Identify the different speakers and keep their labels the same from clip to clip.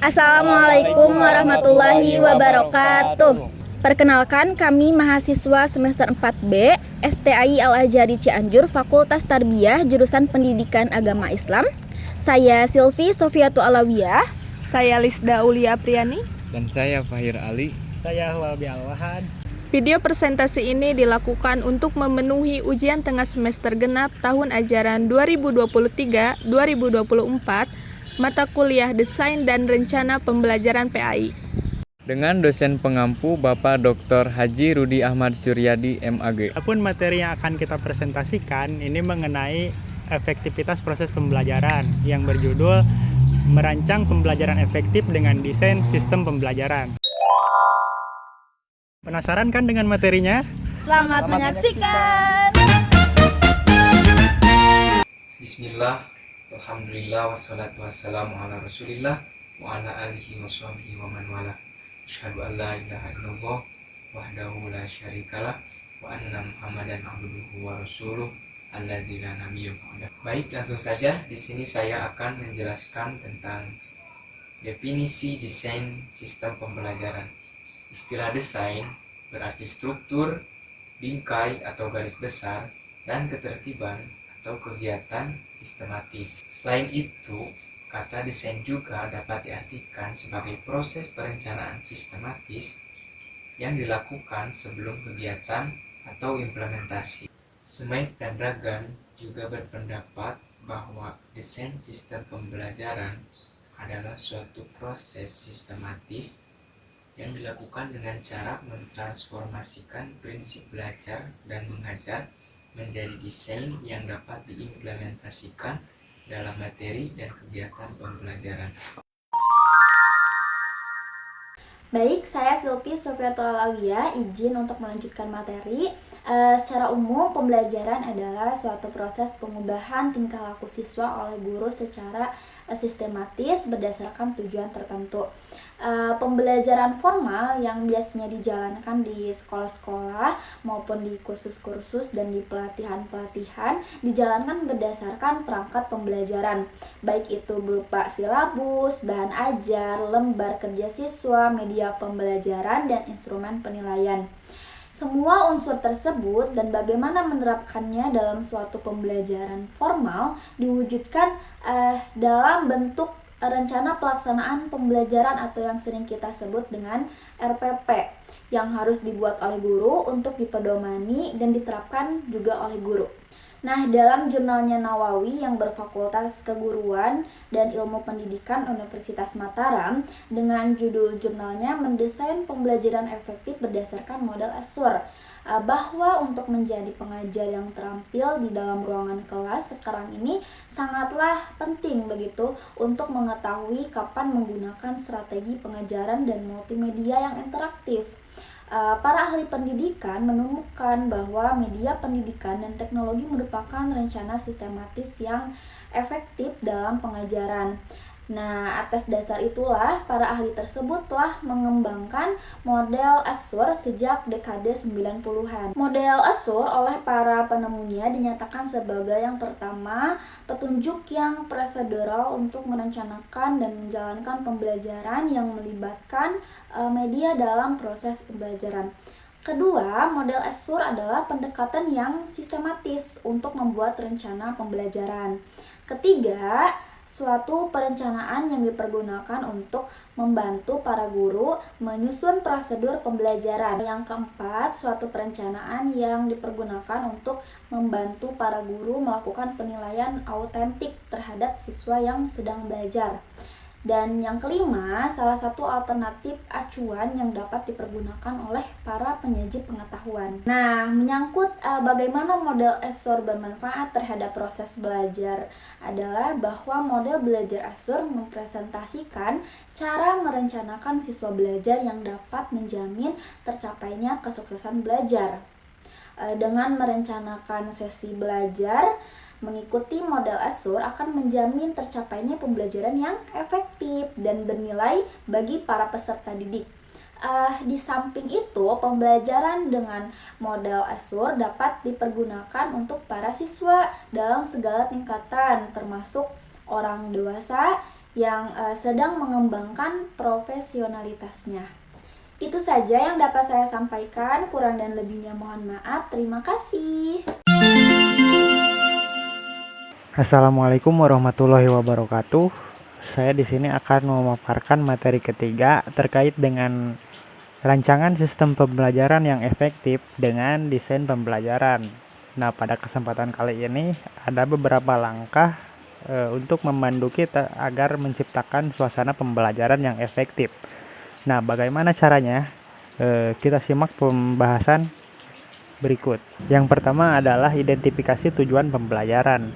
Speaker 1: Assalamualaikum warahmatullahi wabarakatuh. Perkenalkan, kami mahasiswa semester 4B STAI Al-Azhari Cianjur, Fakultas Tarbiyah, jurusan Pendidikan Agama Islam. Saya Silvi Sofiatu Alawiyah.
Speaker 2: Saya Lisda Aulia Priani.
Speaker 3: Dan saya Fahir Ali.
Speaker 4: Saya Walbi Al-Wahad.
Speaker 2: Video presentasi ini dilakukan untuk memenuhi ujian tengah semester genap tahun ajaran 2023-2024 mata kuliah Desain dan Rencana Pembelajaran PAI.
Speaker 3: Dengan dosen pengampu Bapak Dr. Haji Rudi Ahmad Suryadi, MAG.
Speaker 4: Adapun materi yang akan kita presentasikan ini mengenai efektivitas proses pembelajaran yang berjudul Merancang Pembelajaran Efektif dengan Desain Sistem Pembelajaran. Penasaran kan dengan materinya?
Speaker 1: Selamat menyaksikan.
Speaker 5: Bismillah, alhamdulillah, wassalatu wassalamu ala rasulillah wa ala alihi wa sahbihi wa man wala. Asyhadu an la ilaha illallah wahdahu la syarikalah wa anna Muhammadan abduhu wa rasuluh alladzi la nabiyya ba'dah. Baik, langsung saja di sini saya akan menjelaskan tentang definisi desain sistem pembelajaran. Istilah desain berarti struktur, bingkai atau garis besar, dan ketertiban atau kegiatan sistematis. Selain itu, kata desain juga dapat diartikan sebagai proses perencanaan sistematis yang dilakukan sebelum kegiatan atau implementasi. Smaik dan Dragan juga berpendapat bahwa desain sistem pembelajaran adalah suatu proses sistematis yang dilakukan dengan cara mentransformasikan prinsip belajar dan mengajar menjadi desain yang dapat diimplementasikan dalam materi dan kegiatan pembelajaran.
Speaker 1: Baik, saya Silvi Sofiatu Alawiyah, izin untuk melanjutkan materi. Secara umum, pembelajaran adalah suatu proses pengubahan tingkah laku siswa oleh guru secara sistematis berdasarkan tujuan tertentu. Pembelajaran formal yang biasanya dijalankan di sekolah-sekolah maupun di kursus-kursus dan di pelatihan-pelatihan dijalankan berdasarkan perangkat pembelajaran, baik itu berupa silabus, bahan ajar, lembar kerja siswa, media pembelajaran, dan instrumen penilaian. Semua unsur tersebut dan bagaimana menerapkannya dalam suatu pembelajaran formal diwujudkan dalam bentuk rencana pelaksanaan pembelajaran atau yang sering kita sebut dengan RPP yang harus dibuat oleh guru untuk dipedomani dan diterapkan juga oleh guru. Nah, dalam jurnalnya Nawawi yang berfakultas keguruan dan ilmu pendidikan Universitas Mataram dengan judul jurnalnya Mendesain Pembelajaran Efektif Berdasarkan Model Azur, bahwa untuk menjadi pengajar yang terampil di dalam ruangan kelas sekarang ini sangatlah penting begitu untuk mengetahui kapan menggunakan strategi pengajaran dan multimedia yang interaktif. Para ahli pendidikan menemukan bahwa media pendidikan dan teknologi merupakan rencana sistematis yang efektif dalam pengajaran. Nah, atas dasar itulah para ahli tersebut telah mengembangkan model Azur sejak dekade 90-an. Model Azur oleh para penemunya dinyatakan sebagai yang pertama, petunjuk yang prosedural untuk merencanakan dan menjalankan pembelajaran yang melibatkan media dalam proses pembelajaran. Kedua, model Azur adalah pendekatan yang sistematis untuk membuat rencana pembelajaran. Ketiga, suatu perencanaan yang dipergunakan untuk membantu para guru menyusun prosedur pembelajaran. Yang keempat, suatu perencanaan yang dipergunakan untuk membantu para guru melakukan penilaian autentik terhadap siswa yang sedang belajar. Dan yang kelima, salah satu alternatif acuan yang dapat dipergunakan oleh para penyaji pengetahuan. Nah, menyangkut bagaimana model Azur bermanfaat terhadap proses belajar adalah bahwa model belajar Azur mempresentasikan cara merencanakan siswa belajar yang dapat menjamin tercapainya kesuksesan belajar. Dengan merencanakan sesi belajar, mengikuti model Azur akan menjamin tercapainya pembelajaran yang efektif dan bernilai bagi para peserta didik. Di samping itu, pembelajaran dengan model Azur dapat dipergunakan untuk para siswa dalam segala tingkatan, termasuk orang dewasa yang sedang mengembangkan profesionalitasnya. Itu saja yang dapat saya sampaikan, kurang dan lebihnya mohon maaf. Terima kasih.
Speaker 4: Assalamualaikum warahmatullahi wabarakatuh. Saya di sini akan memaparkan materi ketiga terkait dengan rancangan sistem pembelajaran yang efektif dengan desain pembelajaran. Nah, pada kesempatan kali ini ada beberapa langkah untuk memandu kita agar menciptakan suasana pembelajaran yang efektif. Nah, bagaimana caranya? Kita simak pembahasan berikut. Yang pertama adalah identifikasi tujuan pembelajaran.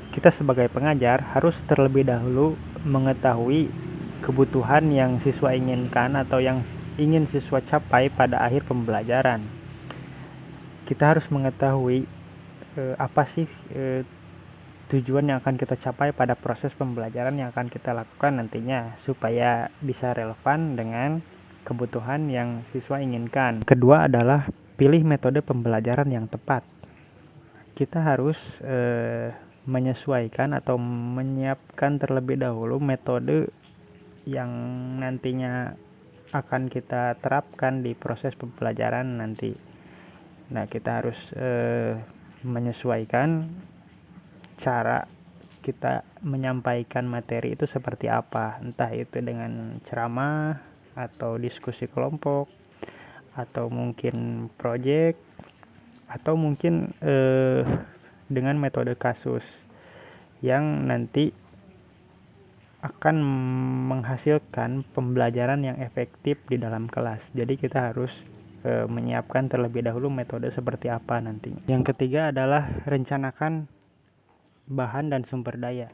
Speaker 4: Kita sebagai pengajar harus terlebih dahulu mengetahui kebutuhan yang siswa inginkan atau yang ingin siswa capai pada akhir pembelajaran. Kita harus mengetahui apa sih tujuan yang akan kita capai pada proses pembelajaran yang akan kita lakukan nantinya, supaya bisa relevan dengan kebutuhan yang siswa inginkan. Kedua adalah pilih metode pembelajaran yang tepat. Kita harus menyesuaikan atau menyiapkan terlebih dahulu metode yang nantinya akan kita terapkan di proses pembelajaran nanti. Nah, kita harus menyesuaikan cara kita menyampaikan materi itu seperti apa, entah itu dengan ceramah atau diskusi kelompok atau mungkin proyek atau mungkin dengan metode kasus yang nanti akan menghasilkan pembelajaran yang efektif di dalam kelas. Jadi kita harus menyiapkan terlebih dahulu metode seperti apa nantinya. Yang ketiga adalah rencanakan bahan dan sumber daya.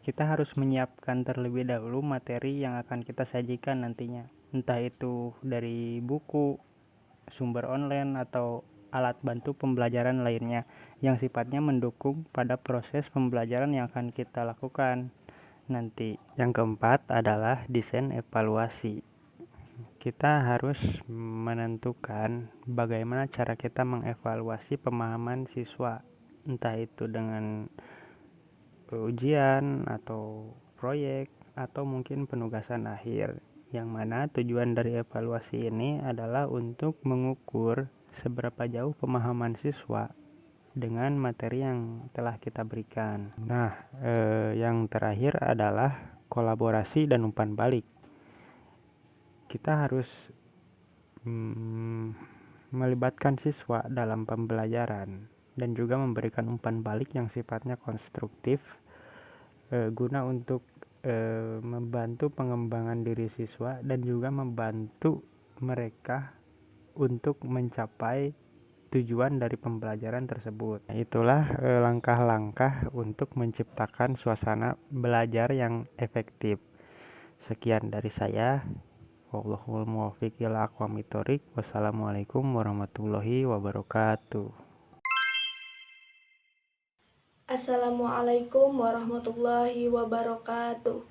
Speaker 4: Kita harus menyiapkan terlebih dahulu materi yang akan kita sajikan nantinya, entah itu dari buku, sumber online, atau alat bantu pembelajaran lainnya yang sifatnya mendukung pada proses pembelajaran yang akan kita lakukan nanti. Yang keempat adalah desain evaluasi. Kita harus menentukan bagaimana cara kita mengevaluasi pemahaman siswa, entah itu dengan ujian atau proyek atau mungkin penugasan akhir, yang mana tujuan dari evaluasi ini adalah untuk mengukur seberapa jauh pemahaman siswa dengan materi yang telah kita berikan. Nah, yang terakhir adalah kolaborasi dan umpan balik. Kita harus melibatkan siswa dalam pembelajaran dan juga memberikan umpan balik yang sifatnya konstruktif, guna untuk membantu pengembangan diri siswa dan juga membantu mereka untuk mencapai tujuan dari pembelajaran tersebut. Itulah langkah-langkah untuk menciptakan suasana belajar yang efektif. Sekian dari saya. Wallahul muwaffiq ila aqwamit thoriq. Wassalamualaikum warahmatullahi wabarakatuh.
Speaker 2: Assalamualaikum warahmatullahi wabarakatuh.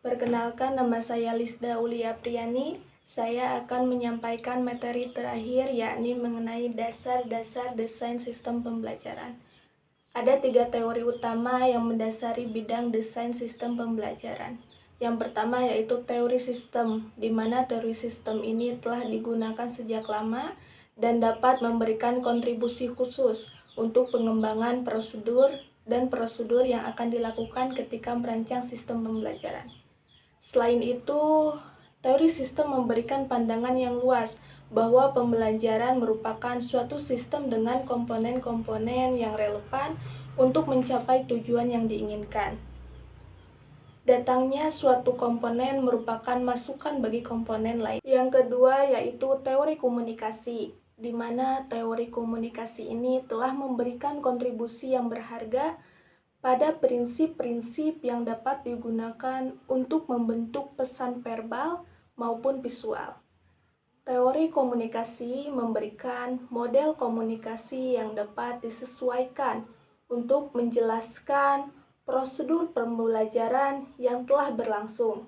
Speaker 2: Perkenalkan, nama saya Lisda Ulia Priyani. Saya akan menyampaikan materi terakhir, yakni mengenai dasar-dasar desain sistem pembelajaran. Ada 3 teori utama yang mendasari bidang desain sistem pembelajaran. Yang pertama yaitu teori sistem, di mana teori sistem ini telah digunakan sejak lama dan dapat memberikan kontribusi khusus untuk pengembangan prosedur dan prosedur yang akan dilakukan ketika merancang sistem pembelajaran. Selain itu, teori sistem memberikan pandangan yang luas bahwa pembelajaran merupakan suatu sistem dengan komponen-komponen yang relevan untuk mencapai tujuan yang diinginkan. Datangnya suatu komponen merupakan masukan bagi komponen lain. Yang kedua yaitu teori komunikasi, di mana teori komunikasi ini telah memberikan kontribusi yang berharga pada prinsip-prinsip yang dapat digunakan untuk membentuk pesan verbal maupun visual. Teori komunikasi memberikan model komunikasi yang dapat disesuaikan untuk menjelaskan prosedur pembelajaran yang telah berlangsung.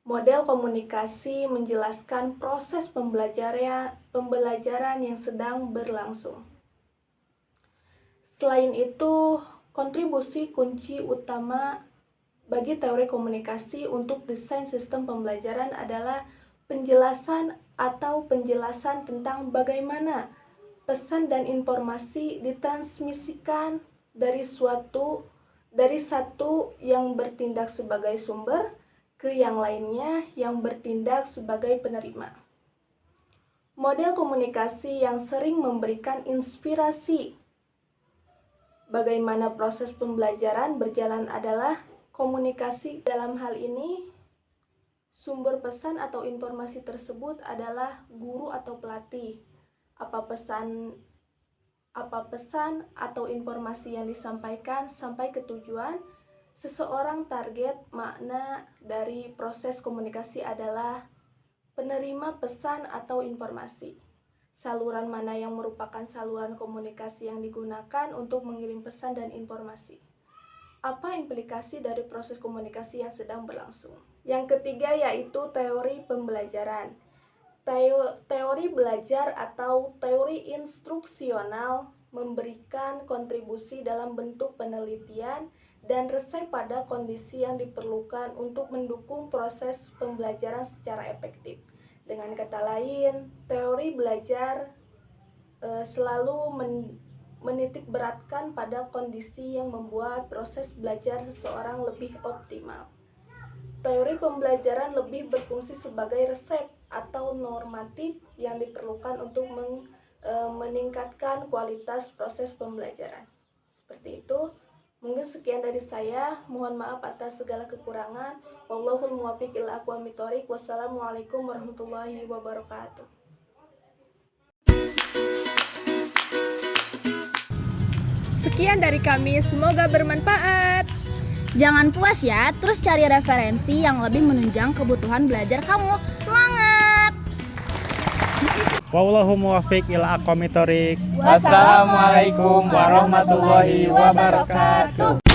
Speaker 2: Model komunikasi menjelaskan proses pembelajaran yang sedang berlangsung. Selain itu, kontribusi kunci utama bagi teori komunikasi untuk desain sistem pembelajaran adalah penjelasan tentang bagaimana pesan dan informasi ditransmisikan dari satu yang bertindak sebagai sumber ke yang lainnya yang bertindak sebagai penerima. Model komunikasi yang sering memberikan inspirasi bagaimana proses pembelajaran berjalan adalah komunikasi. Dalam hal ini, sumber pesan atau informasi tersebut adalah guru atau pelatih. Apa pesan atau informasi yang disampaikan sampai ke tujuan seseorang. Target makna dari proses komunikasi adalah penerima pesan atau informasi. Saluran mana yang merupakan saluran komunikasi yang digunakan untuk mengirim pesan dan informasi. Apa implikasi dari proses komunikasi yang sedang berlangsung? Yang ketiga yaitu teori pembelajaran. Teori belajar atau teori instruksional memberikan kontribusi dalam bentuk penelitian dan resep pada kondisi yang diperlukan untuk mendukung proses pembelajaran secara efektif. Dengan kata lain, teori belajar selalu menitik beratkan pada kondisi yang membuat proses belajar seseorang lebih optimal. Teori pembelajaran lebih berfungsi sebagai resep atau normatif yang diperlukan untuk meningkatkan kualitas proses pembelajaran. Seperti itu. Mungkin sekian dari saya. Mohon maaf atas segala kekurangan. Wallahul muwaffiq ila aqwamit thoriq. Wassalamualaikum warahmatullahi wabarakatuh. Sekian dari kami, semoga bermanfaat.
Speaker 1: Jangan puas ya, terus cari referensi yang lebih menunjang kebutuhan belajar kamu. Semangat!
Speaker 4: Wallahu muwaffiq ila aqwamit thoriq.
Speaker 3: Wassalamualaikum warahmatullahi wabarakatuh.